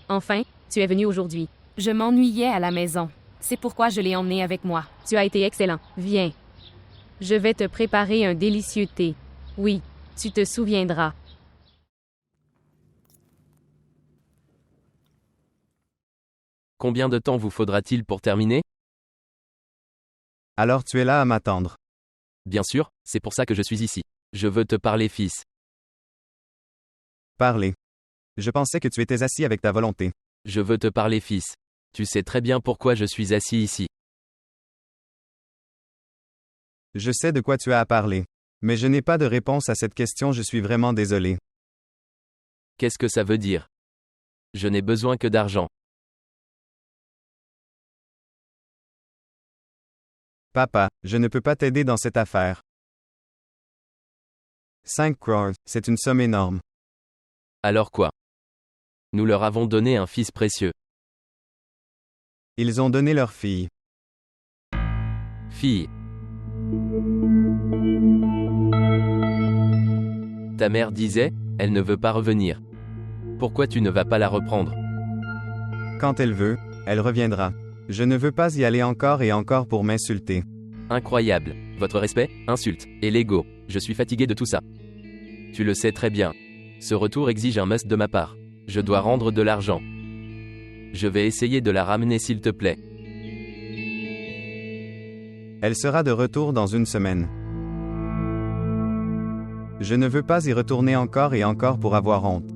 Enfin, tu es venu aujourd'hui. Je m'ennuyais à la maison. C'est pourquoi je l'ai emmené avec moi. Tu as été excellent. Viens. Je vais te préparer un délicieux thé. Oui, tu te souviendras. Combien de temps vous faudra-t-il pour terminer? Alors tu es là à m'attendre. Bien sûr, c'est pour ça que je suis ici. Je veux te parler, fils. Parlez. Je pensais que tu étais assis avec ta volonté. Je veux te parler, fils. Tu sais très bien pourquoi je suis assis ici. Je sais de quoi tu as à parler. Mais je n'ai pas de réponse à cette question, je suis vraiment désolé. Qu'est-ce que ça veut dire? Je n'ai besoin que d'argent. Papa, je ne peux pas t'aider dans cette affaire. 5 crores, c'est une somme énorme. Alors quoi? Nous leur avons donné un fils précieux. Ils ont donné leur fille. Fille. Ta mère disait, elle ne veut pas revenir. Pourquoi tu ne vas pas la reprendre? Quand elle veut, elle reviendra. Je ne veux pas y aller encore et encore pour m'insulter. Incroyable. Votre respect, insulte, et l'ego. Je suis fatigué de tout ça. Tu le sais très bien. Ce retour exige un must de ma part. Je dois rendre de l'argent. Je vais essayer de la ramener s'il te plaît. Elle sera de retour dans une semaine. Je ne veux pas y retourner encore et encore pour avoir honte.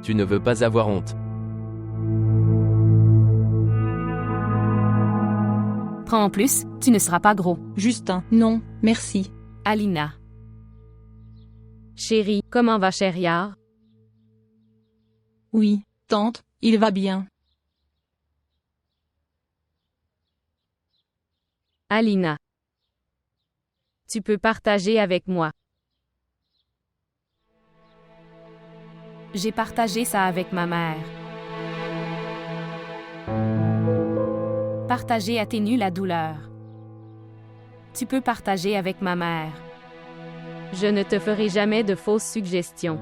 Tu ne veux pas avoir honte. Prends en plus, tu ne seras pas gros. Justin, non, merci. Alina. Chérie, comment va Chériard? Oui, tante, il va bien. Alina. Tu peux partager avec moi. J'ai partagé ça avec ma mère. Partager atténue la douleur. Tu peux partager avec ma mère. Je ne te ferai jamais de fausses suggestions.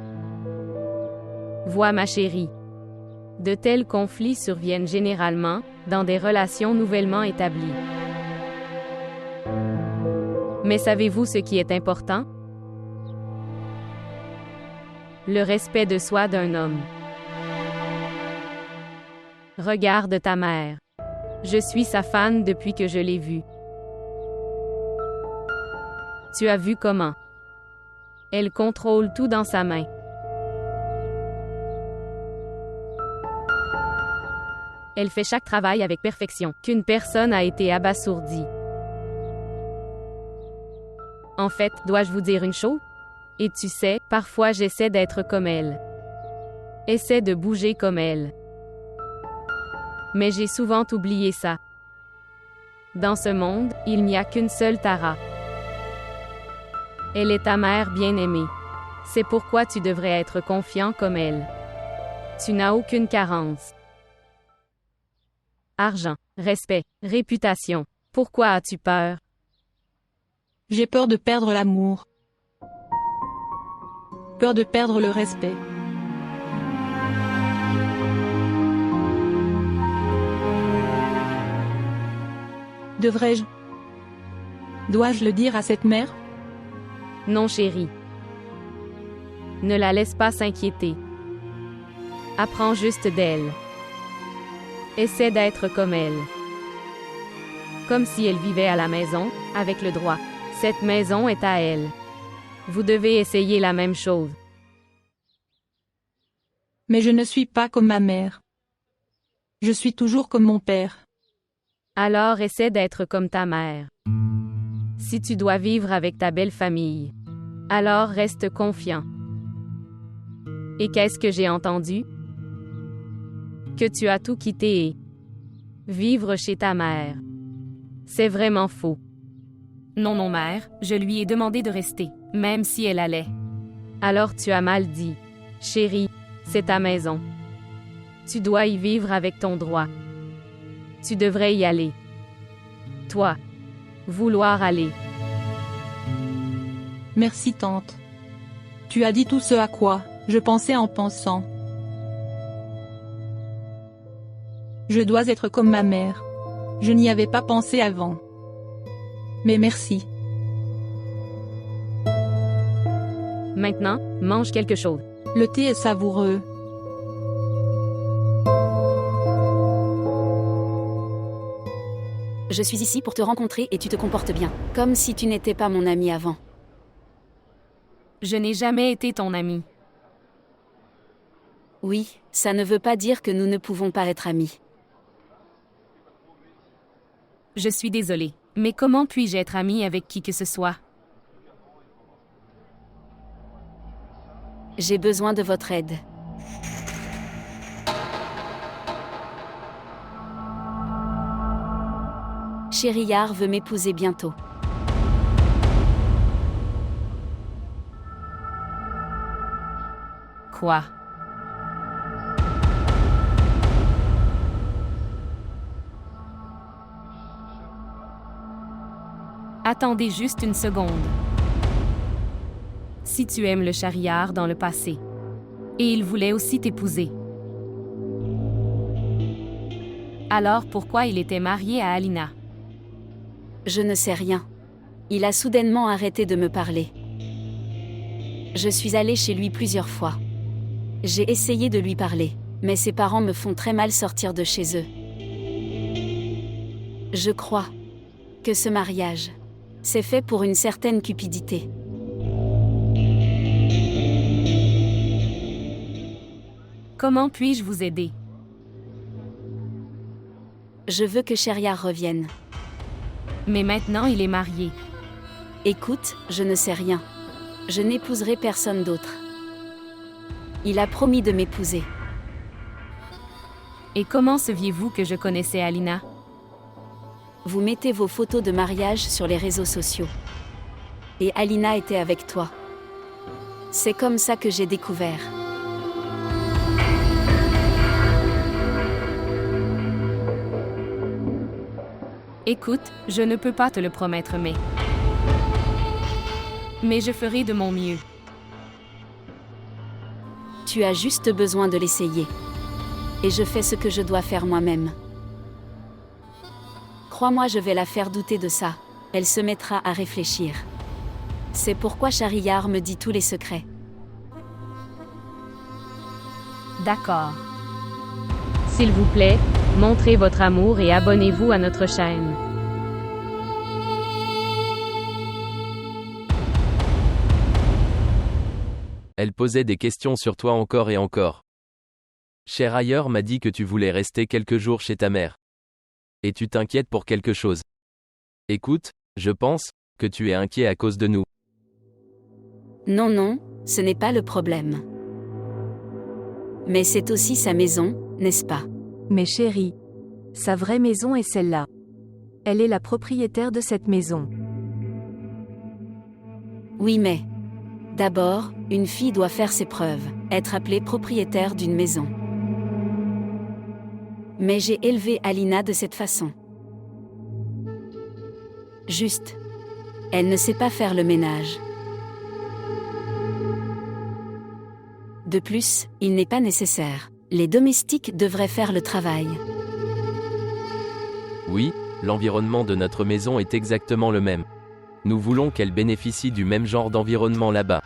Vois ma chérie. De tels conflits surviennent généralement dans des relations nouvellement établies. Mais savez-vous ce qui est important? Le respect de soi d'un homme. Regarde ta mère. Je suis sa fan depuis que je l'ai vue. Tu as vu comment? Elle contrôle tout dans sa main. Elle fait chaque travail avec perfection, qu'une personne a été abasourdie. En fait, dois-je vous dire une chose? Et tu sais, parfois j'essaie d'être comme elle. Essaie de bouger comme elle. Mais j'ai souvent oublié ça. Dans ce monde, il n'y a qu'une seule Tara. Elle est ta mère bien-aimée. C'est pourquoi tu devrais être confiant comme elle. Tu n'as aucune carence. Argent, respect, réputation. Pourquoi as-tu peur? J'ai peur de perdre l'amour. Peur de perdre le respect. Devrais-je? Dois-je le dire à cette mère? Non, chérie. Ne la laisse pas s'inquiéter. Apprends juste d'elle. Essaie d'être comme elle. Comme si elle vivait à la maison, avec le droit. Cette maison est à elle. Vous devez essayer la même chose. Mais je ne suis pas comme ma mère. Je suis toujours comme mon père. Alors essaie d'être comme ta mère. Si tu dois vivre avec ta belle famille, alors reste confiant. Et qu'est-ce que j'ai entendu? Que tu as tout quitté et vivre chez ta mère. C'est vraiment faux. Non, non, mère, je lui ai demandé de rester, même si elle allait. Alors tu as mal dit. Chérie, c'est ta maison. Tu dois y vivre avec ton droit. Tu devrais y aller. Toi, vouloir aller. Merci tante. Tu as dit tout ce à quoi je pensais en pensant. Je dois être comme ma mère. Je n'y avais pas pensé avant. Mais merci. Maintenant, mange quelque chose. Le thé est savoureux. Je suis ici pour te rencontrer et tu te comportes bien, comme si tu n'étais pas mon ami avant. Je n'ai jamais été ton ami. Oui, ça ne veut pas dire que nous ne pouvons pas être amis. Je suis désolée, mais comment puis-je être amie avec qui que ce soit? J'ai besoin de votre aide. Shahryar veut m'épouser bientôt. Quoi? Attendez juste une seconde. Si tu aimes le Shahryar dans le passé, et il voulait aussi t'épouser, alors pourquoi il était marié à Alina? Je ne sais rien. Il a soudainement arrêté de me parler. Je suis allée chez lui plusieurs fois. J'ai essayé de lui parler, mais ses parents me font très mal sortir de chez eux. Je crois que ce mariage, c'est fait pour une certaine cupidité. Comment puis-je vous aider? Je veux que Shahryar revienne. Mais maintenant il est marié. Écoute, je ne sais rien. Je n'épouserai personne d'autre. Il a promis de m'épouser. Et comment saviez-vous que je connaissais Alina? Vous mettez vos photos de mariage sur les réseaux sociaux. Et Alina était avec toi. C'est comme ça que j'ai découvert. Écoute, je ne peux pas te le promettre, mais je ferai de mon mieux. Tu as juste besoin de l'essayer. Et je fais ce que je dois faire moi-même. Crois-moi, je vais la faire douter de ça. Elle se mettra à réfléchir. C'est pourquoi Shahryar me dit tous les secrets. D'accord. S'il vous plaît, montrez votre amour et abonnez-vous à notre chaîne. Elle posait des questions sur toi encore et encore. Shahryar m'a dit que tu voulais rester quelques jours chez ta mère. Et tu t'inquiètes pour quelque chose. Écoute, je pense que tu es inquiet à cause de nous. Non, non, ce n'est pas le problème. Mais c'est aussi sa maison, n'est-ce pas? Mais chérie, sa vraie maison est celle-là. Elle est la propriétaire de cette maison. Oui, mais... D'abord, une fille doit faire ses preuves, être appelée propriétaire d'une maison. Mais j'ai élevé Alina de cette façon. Juste. Elle ne sait pas faire le ménage. De plus, il n'est pas nécessaire. Les domestiques devraient faire le travail. Oui, l'environnement de notre maison est exactement le même. Nous voulons qu'elle bénéficie du même genre d'environnement là-bas.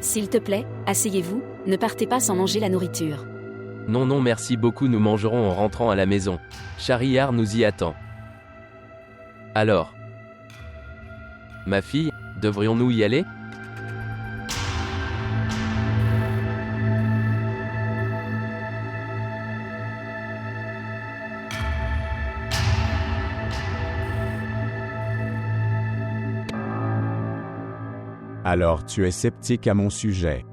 S'il te plaît, asseyez-vous, ne partez pas sans manger la nourriture. Non, non, merci beaucoup, nous mangerons en rentrant à la maison. Shahryar nous y attend. Alors, ma fille, devrions-nous y aller? Alors tu es sceptique à mon sujet.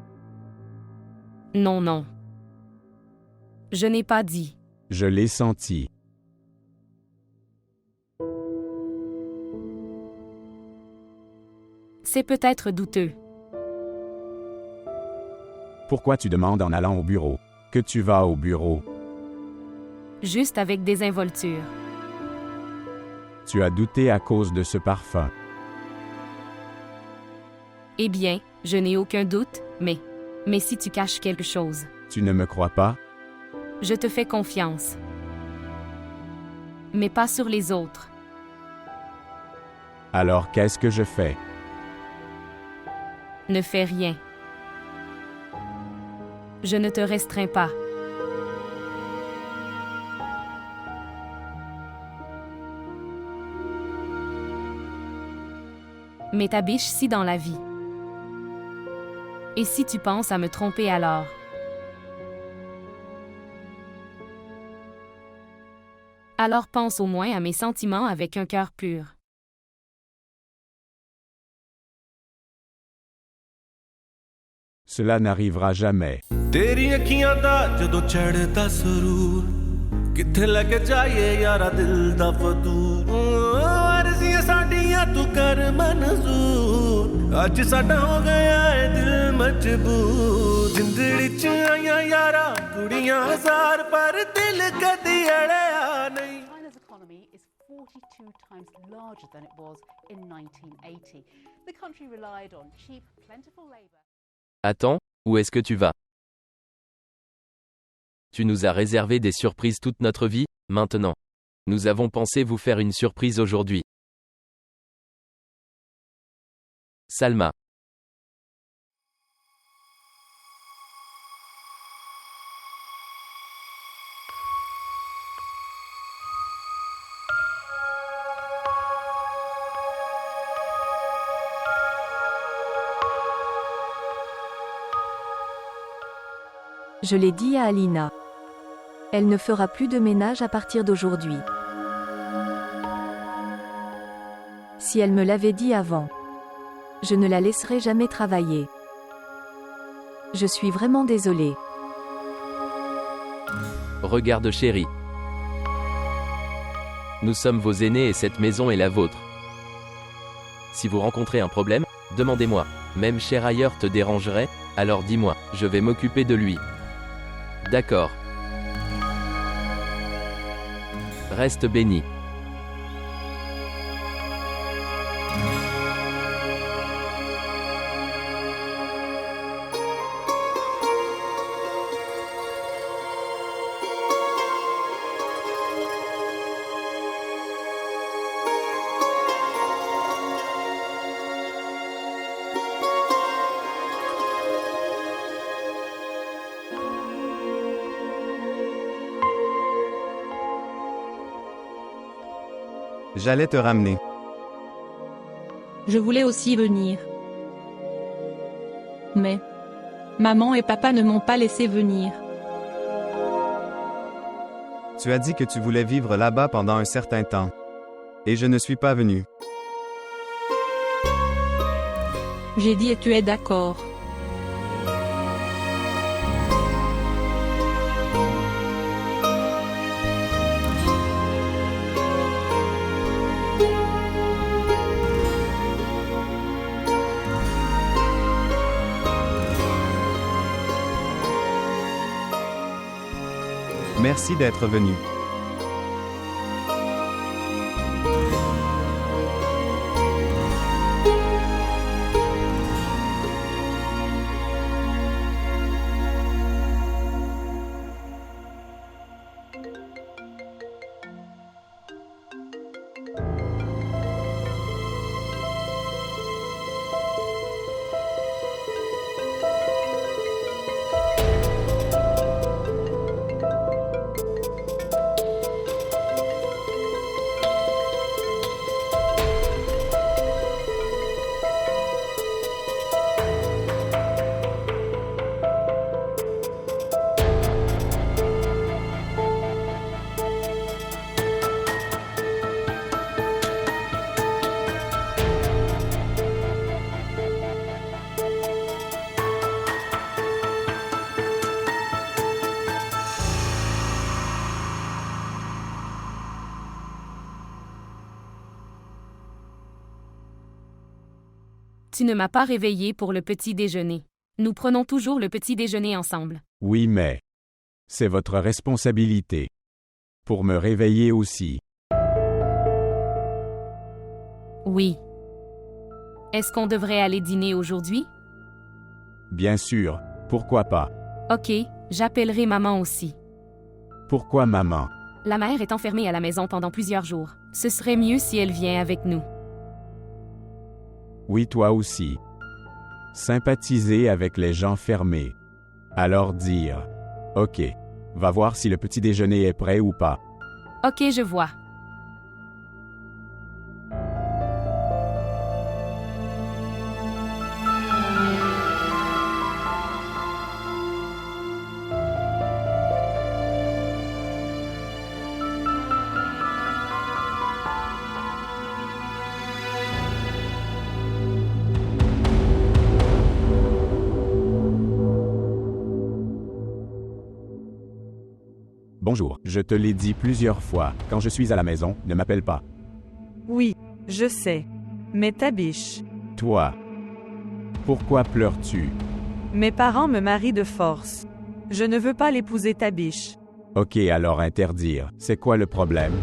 Non, non. Je n'ai pas dit. Je l'ai senti. C'est peut-être douteux. Pourquoi tu demandes en allant au bureau? Que tu vas au bureau? Juste avec désinvolture. Tu as douté à cause de ce parfum. Eh bien, je n'ai aucun doute, mais si tu caches quelque chose. Tu ne me crois pas? Je te fais confiance. Mais pas sur les autres. Alors qu'est-ce que je fais? Ne fais rien. Je ne te restreins pas. Mais ta biche-ci dans la vie. Et si tu penses à me tromper alors? Alors pense au moins à mes sentiments avec un cœur pur. Cela n'arrivera jamais. तेरी अखियां दा जदों चढ़दा सुरूर किथे लग जाए यारा दिल दा फतूर अर्जियां साडियां तू कर मंजूर अज साडा हो गया है दिल मजबूर जिंदड़ी च आइयां यारा कुड़ियां हजार पर दिल कदी अड़िया नहीं China's economy is 42 times larger than it was in 1980. The country relied on cheap, plentiful labor. Attends, où est-ce que tu vas? Tu nous as réservé des surprises toute notre vie, maintenant. Nous avons pensé vous faire une surprise aujourd'hui. Salma. Je l'ai dit à Alina. Elle ne fera plus de ménage à partir d'aujourd'hui. Si elle me l'avait dit avant, je ne la laisserai jamais travailler. Je suis vraiment désolée. Regarde chérie. Nous sommes vos aînés et cette maison est la vôtre. Si vous rencontrez un problème, demandez-moi. Même cher ailleurs te dérangerait, alors dis-moi, je vais m'occuper de lui. D'accord. Reste béni. J'allais te ramener. Je voulais aussi venir. Mais maman et papa ne m'ont pas laissé venir. Tu as dit que tu voulais vivre là-bas pendant un certain temps. Et je ne suis pas venu. J'ai dit et tu es d'accord. Merci d'être venu. Tu ne m'as pas réveillé pour le petit déjeuner. Nous prenons toujours le petit déjeuner ensemble. Oui, mais c'est votre responsabilité. Pour me réveiller aussi. Oui. Est-ce qu'on devrait aller dîner aujourd'hui? Bien sûr, pourquoi pas? Ok, j'appellerai maman aussi. Pourquoi maman? La mère est enfermée à la maison pendant plusieurs jours. Ce serait mieux si elle vient avec nous. Oui, toi aussi. Sympathiser avec les gens fermés. Alors dire, OK, va voir si le petit déjeuner est prêt ou pas. Ok, je vois. Bonjour, je te l'ai dit plusieurs fois, quand je suis à la maison, ne m'appelle pas. Oui, je sais. Mais Tabiche, Toi. Pourquoi pleures-tu? mes parents me marient de force. Je ne veux pas l'épouser Tabiche. OK, alors interdire. C'est quoi le problème?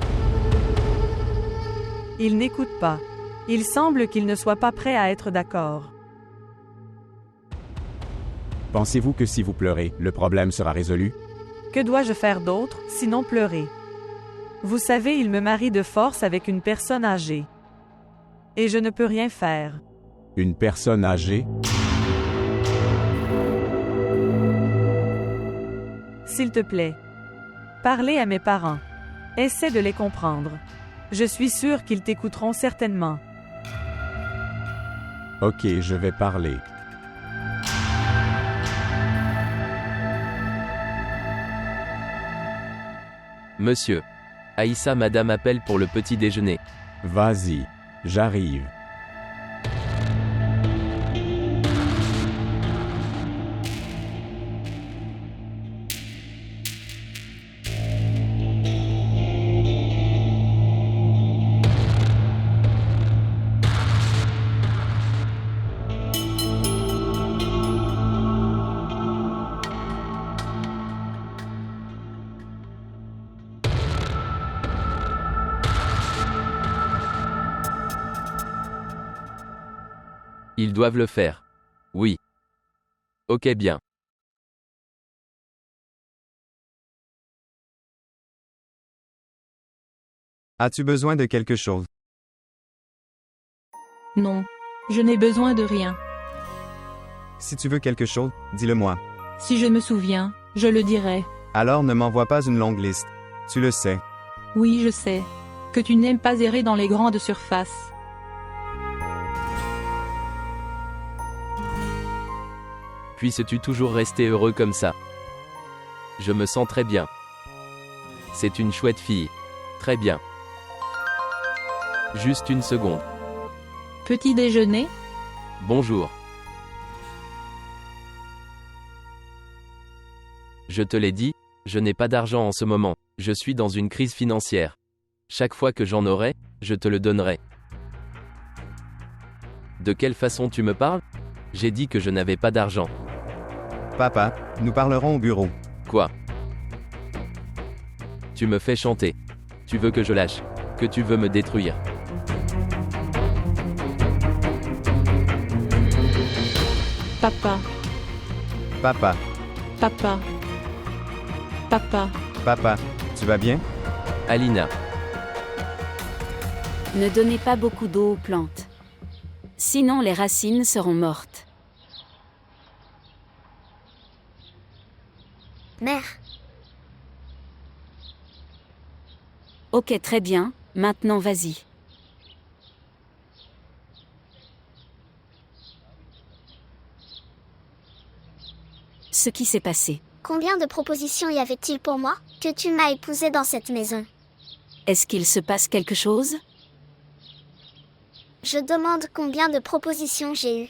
Il n'écoute pas. Il semble qu'il ne soit pas prêt à être d'accord. Pensez-vous que si vous pleurez, le problème sera résolu? Que dois-je faire d'autre, sinon pleurer? Vous savez, il me marie de force avec une personne âgée. Et je ne peux rien faire. Une personne âgée? S'il te plaît. Parlez à mes parents. Essaie de les comprendre. Je suis sûre qu'ils t'écouteront certainement. OK, je vais parler. Monsieur. Aïssa, madame appelle pour le petit déjeuner. Vas-y, j'arrive. Ils doivent le faire. Oui. Ok, bien. As-tu besoin de quelque chose? Non. Je n'ai besoin de rien. Si tu veux quelque chose, dis-le-moi. Si je me souviens, je le dirai. Alors ne m'envoie pas une longue liste. Tu le sais. Oui, je sais. Que tu n'aimes pas errer dans les grandes surfaces. Puisses-tu toujours rester heureux comme ça? Je me sens très bien. C'est une chouette fille. Très bien. Juste une seconde. Petit déjeuner? Bonjour. Je te l'ai dit, je n'ai pas d'argent en ce moment. Je suis dans une crise financière. Chaque fois que j'en aurai, je te le donnerai. De quelle façon tu me parles? J'ai dit que je n'avais pas d'argent. Papa, nous parlerons au bureau. Quoi? Tu me fais chanter. Tu veux que je lâche? Que tu veux me détruire? Papa, Papa, papa, papa. papa, tu vas bien? Alina. Ne donnez pas beaucoup d'eau aux plantes. Sinon les racines seront mortes. Mère. Ok, très bien, maintenant vas-y. Ce qui s'est passé. Combien de propositions y avait-il pour moi, que tu m'as épousée dans cette maison? Est-ce qu'il se passe quelque chose? Je demande combien de propositions j'ai eues.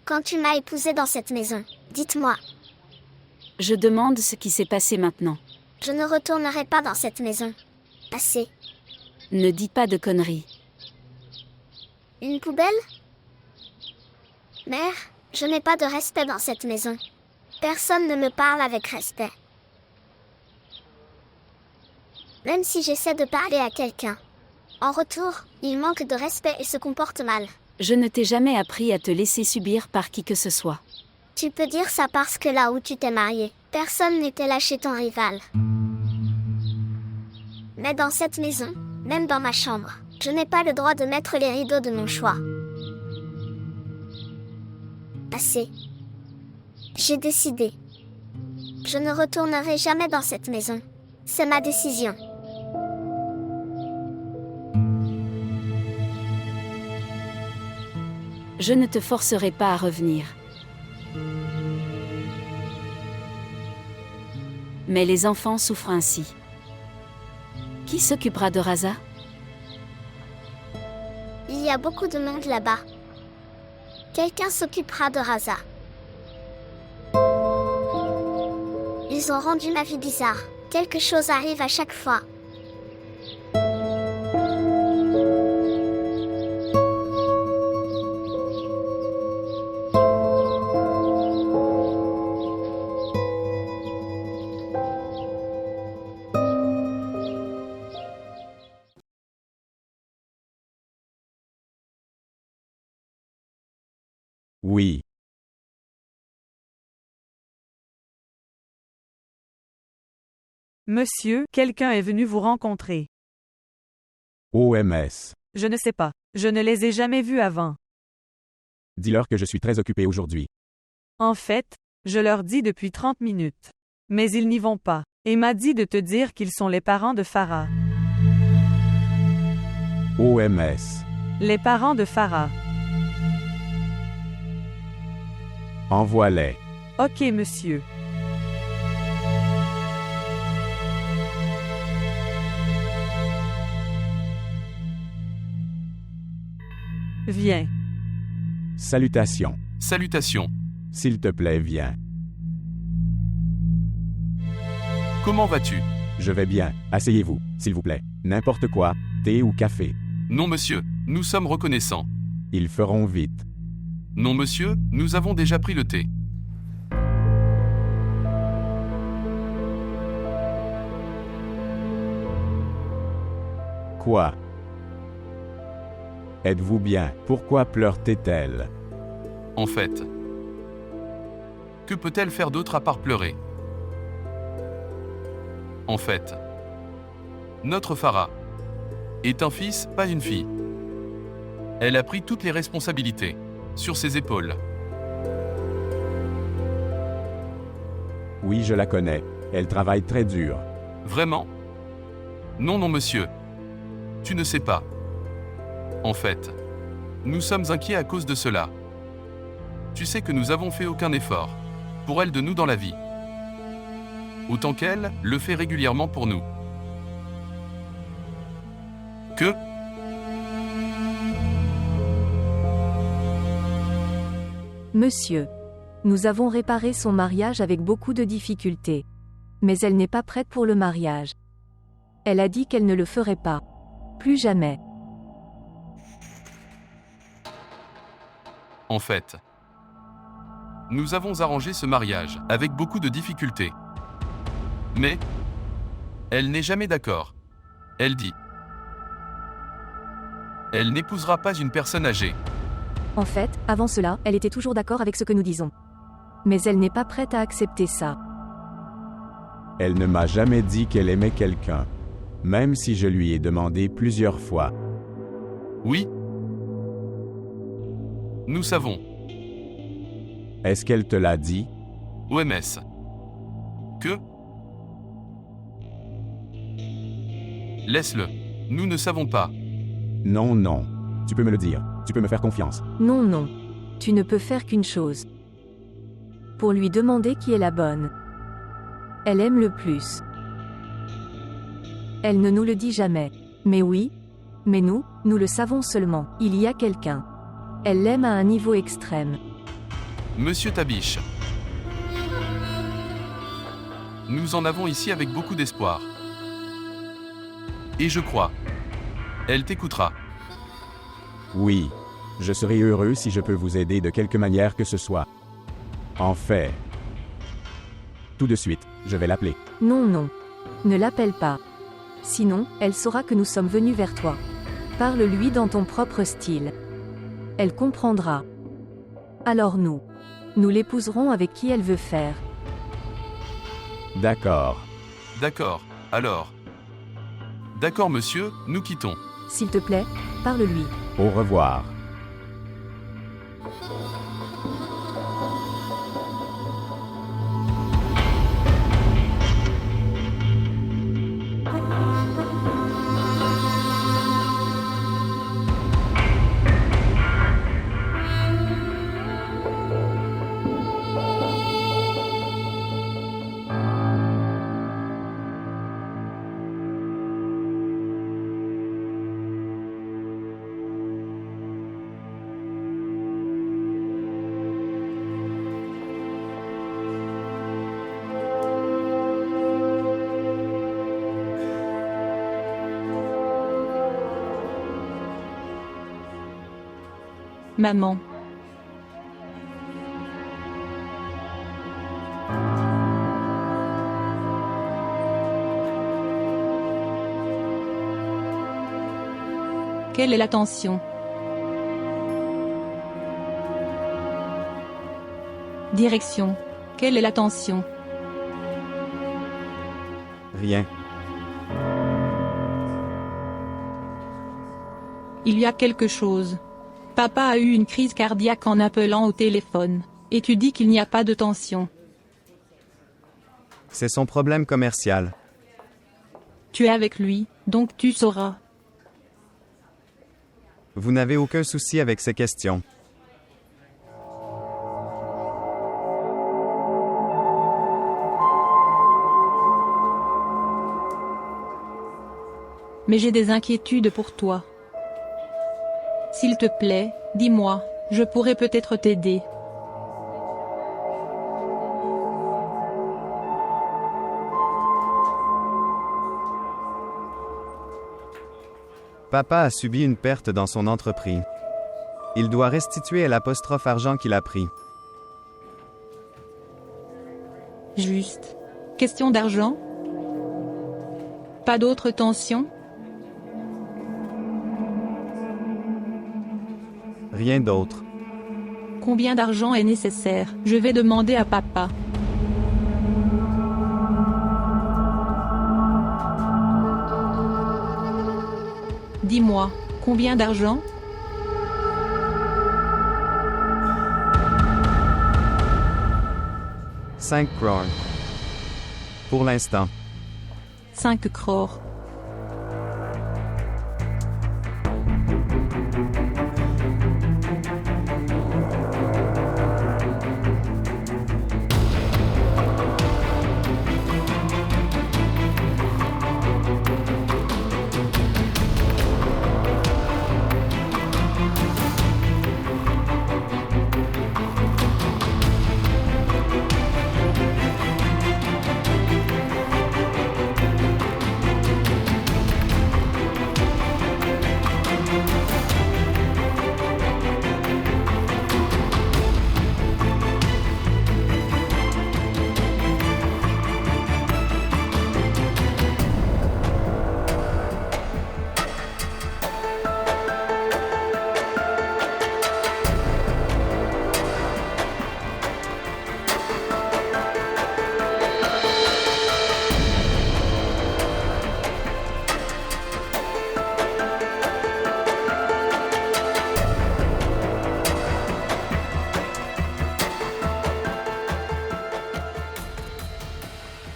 Quand tu m'as épousée dans cette maison, dites-moi. Je demande ce qui s'est passé maintenant. Je ne retournerai pas dans cette maison. Assez. Ne dis pas de conneries. Une poubelle? Mère, je n'ai pas de respect dans cette maison. Personne ne me parle avec respect. Même si j'essaie de parler à quelqu'un. En retour, il manque de respect et se comporte mal. Je ne t'ai jamais appris à te laisser subir par qui que ce soit. Tu peux dire ça parce que là où tu t'es marié, personne n'était là chez ton rival. Mais dans cette maison, même dans ma chambre, je n'ai pas le droit de mettre les rideaux de mon choix. Assez. J'ai décidé. Je ne retournerai jamais dans cette maison. C'est ma décision. Je ne te forcerai pas à revenir. Mais les enfants souffrent ainsi. Qui s'occupera de Raza? Il y a beaucoup de monde là-bas. Quelqu'un s'occupera de Raza. Ils ont rendu ma vie bizarre. Quelque chose arrive à chaque fois. Oui. Monsieur, quelqu'un est venu vous rencontrer. OMS. Je ne sais pas. Je ne les ai jamais vus avant. Dis-leur que je suis très occupé aujourd'hui. En fait, je leur dis depuis 30 minutes. Mais ils n'y vont pas. Et m'a dit de te dire qu'ils sont les parents de Farah. OMS. Les parents de Farah. Envoie-les. Ok, monsieur. Viens. Salutations. Salutations. S'il te plaît, viens. Comment vas-tu? Je vais bien. Asseyez-vous, s'il vous plaît. N'importe quoi, thé ou café. Non, monsieur, nous sommes reconnaissants. Ils feront vite. Non, monsieur, nous avons déjà pris le thé. Quoi? Êtes-vous bien? Pourquoi pleure-t-elle? En fait. Que peut-elle faire d'autre à part pleurer? En fait. Notre Farah est un fils, pas une fille. Elle a pris toutes les responsabilités sur ses épaules. Oui, je la connais. Elle travaille très dur. Vraiment? Non, non, monsieur. Tu ne sais pas. En fait, nous sommes inquiets à cause de cela. Tu sais que nous avons fait aucun effort pour elle de nous dans la vie. Autant qu'elle le fait régulièrement pour nous. Que? Monsieur. Nous avons réparé son mariage avec beaucoup de difficultés. Mais elle n'est pas prête pour le mariage. Elle a dit qu'elle ne le ferait pas. Plus jamais. En fait, nous avons arrangé ce mariage avec beaucoup de difficultés. Mais elle n'est jamais d'accord. Elle dit. Elle n'épousera pas une personne âgée. En fait, avant cela, elle était toujours d'accord avec ce que nous disons. Mais elle n'est pas prête à accepter ça. Elle ne m'a jamais dit qu'elle aimait quelqu'un, même si je lui ai demandé plusieurs fois. Oui. Nous savons. Est-ce qu'elle te l'a dit? OMS. Que? Laisse-le. Nous ne savons pas. Non, non. Tu peux me le dire. Tu peux me faire confiance. Non, non. Tu ne peux faire qu'une chose. Pour lui demander qui est la bonne. Elle aime le plus. Elle ne nous le dit jamais. Mais oui. Mais nous le savons seulement. Il y a quelqu'un. Elle l'aime à un niveau extrême. Monsieur Tabiche. Nous en avons ici avec beaucoup d'espoir. Et je crois. Elle t'écoutera. Oui. Je serai heureux si je peux vous aider de quelque manière que ce soit. En fait. Tout de suite, je vais l'appeler. Non, non. Ne l'appelle pas. Sinon, elle saura que nous sommes venus vers toi. Parle-lui dans ton propre style. Elle comprendra. Alors nous l'épouserons avec qui elle veut faire. D'accord. D'accord, alors. D'accord monsieur, nous quittons. S'il te plaît, parle-lui. Au revoir. Maman. Quelle est la tension? Direction. Quelle est la tension? Rien. Il y a quelque chose. Papa a eu une crise cardiaque en appelant au téléphone. Et tu dis qu'il n'y a pas de tension. C'est son problème commercial. Tu es avec lui, donc tu sauras. Vous n'avez aucun souci avec ces questions. Mais j'ai des inquiétudes pour toi. S'il te plaît, dis-moi, je pourrais peut-être t'aider. Papa a subi une perte dans son entreprise. Il doit restituer l'argent qu'il a pris. Juste. Question d'argent? Pas d'autre tension? Rien d'autre. Combien d'argent est nécessaire? Je vais demander à papa. Dis-moi, combien d'argent? « 5 crores. Pour l'instant. 5 crores.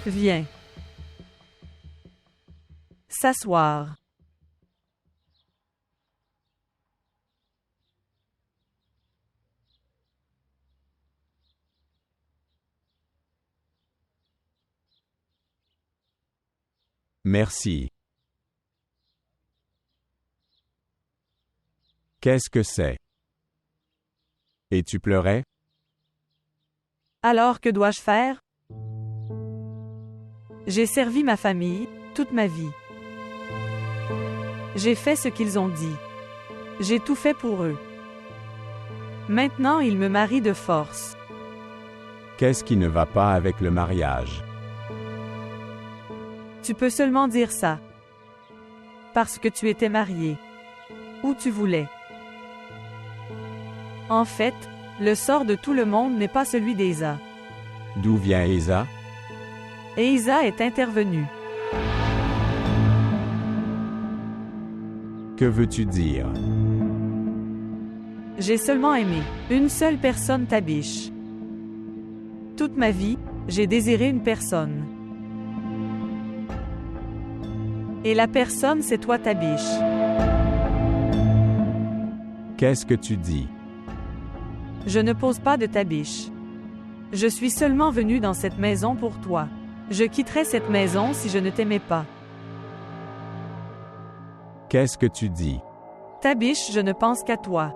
Viens. S'asseoir. Merci. Qu'est-ce que c'est? Et tu pleurais? Alors que dois-je faire? J'ai servi ma famille, toute ma vie. J'ai fait ce qu'ils ont dit. J'ai tout fait pour eux. Maintenant, ils me marient de force. Qu'est-ce qui ne va pas avec le mariage? Tu peux seulement dire ça. Parce que tu étais marié. Où tu voulais. En fait, le sort de tout le monde n'est pas celui d'Esa. D'où vient Esa? Et Esa est intervenu. Que veux-tu dire? J'ai seulement aimé une seule personne, Tabish. Toute ma vie, j'ai désiré une personne. Et la personne, c'est toi, Tabish. Qu'est-ce que tu dis? Je ne pose pas de Tabish. Je suis seulement venu dans cette maison pour toi. Je quitterais cette maison si je ne t'aimais pas. Qu'est-ce que tu dis? Tabish, je ne pense qu'à toi.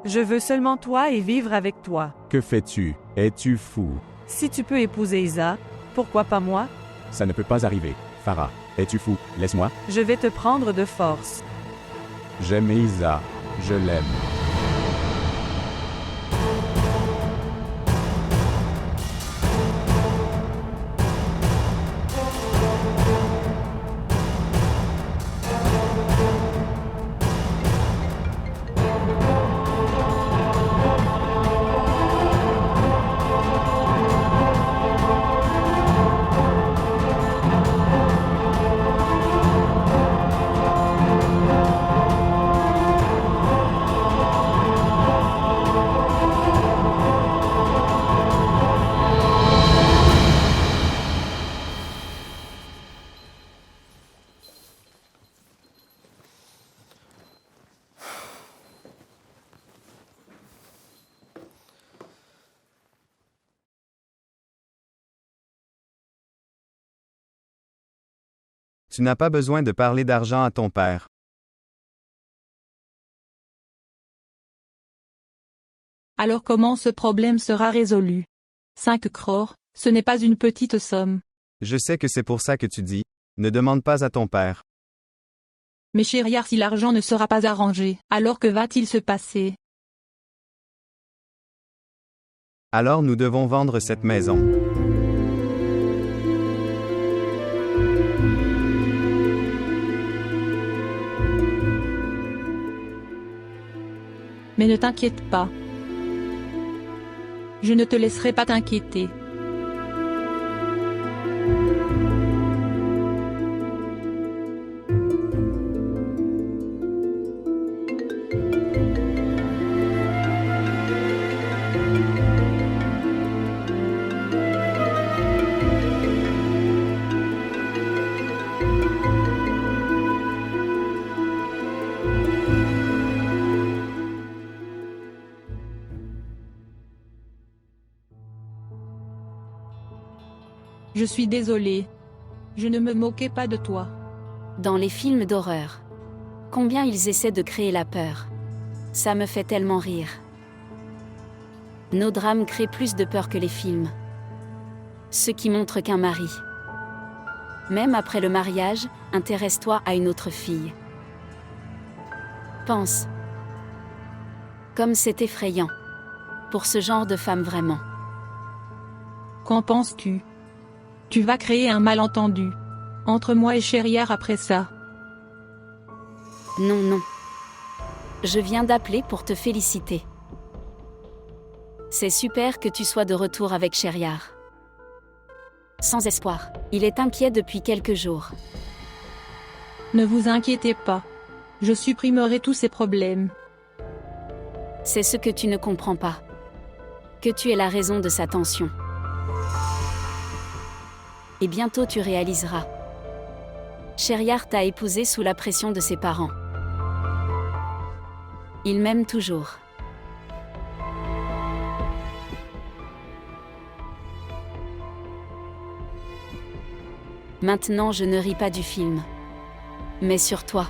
Je veux seulement toi et vivre avec toi. Que fais-tu? Es-tu fou? Si tu peux épouser Isa, pourquoi pas moi? Ça ne peut pas arriver. Farah, es-tu fou? Laisse-moi. Je vais te prendre de force. J'aime Isa. Je l'aime. Tu n'as pas besoin de parler d'argent à ton père. Alors comment ce problème sera résolu? 5 crores, ce n'est pas une petite somme. Je sais que c'est pour ça que tu dis, ne demande pas à ton père. Mais Sheriar, si l'argent ne sera pas arrangé, alors que va-t-il se passer? Alors nous devons vendre cette maison. Mais ne t'inquiète pas. Je ne te laisserai pas t'inquiéter. Je suis désolée. Je ne me moquais pas de toi. Dans les films d'horreur, combien ils essaient de créer la peur. Ça me fait tellement rire. Nos drames créent plus de peur que les films. Ce qui montre qu'un mari. Même après le mariage, intéresse-toi à une autre fille. Pense. Comme c'est effrayant. Pour ce genre de femme vraiment. Qu'en penses-tu? Tu vas créer un malentendu. Entre moi et Sheriar après ça. Non, non. Je viens d'appeler pour te féliciter. C'est super que tu sois de retour avec Sheriar. Sans espoir, il est inquiet depuis quelques jours. Ne vous inquiétez pas. Je supprimerai tous ces problèmes. C'est ce que tu ne comprends pas. Que tu es la raison de sa tension. Et bientôt tu réaliseras. Sheriar t'a épousé sous la pression de ses parents. Il m'aime toujours. Maintenant je ne ris pas du film. Mais sur toi.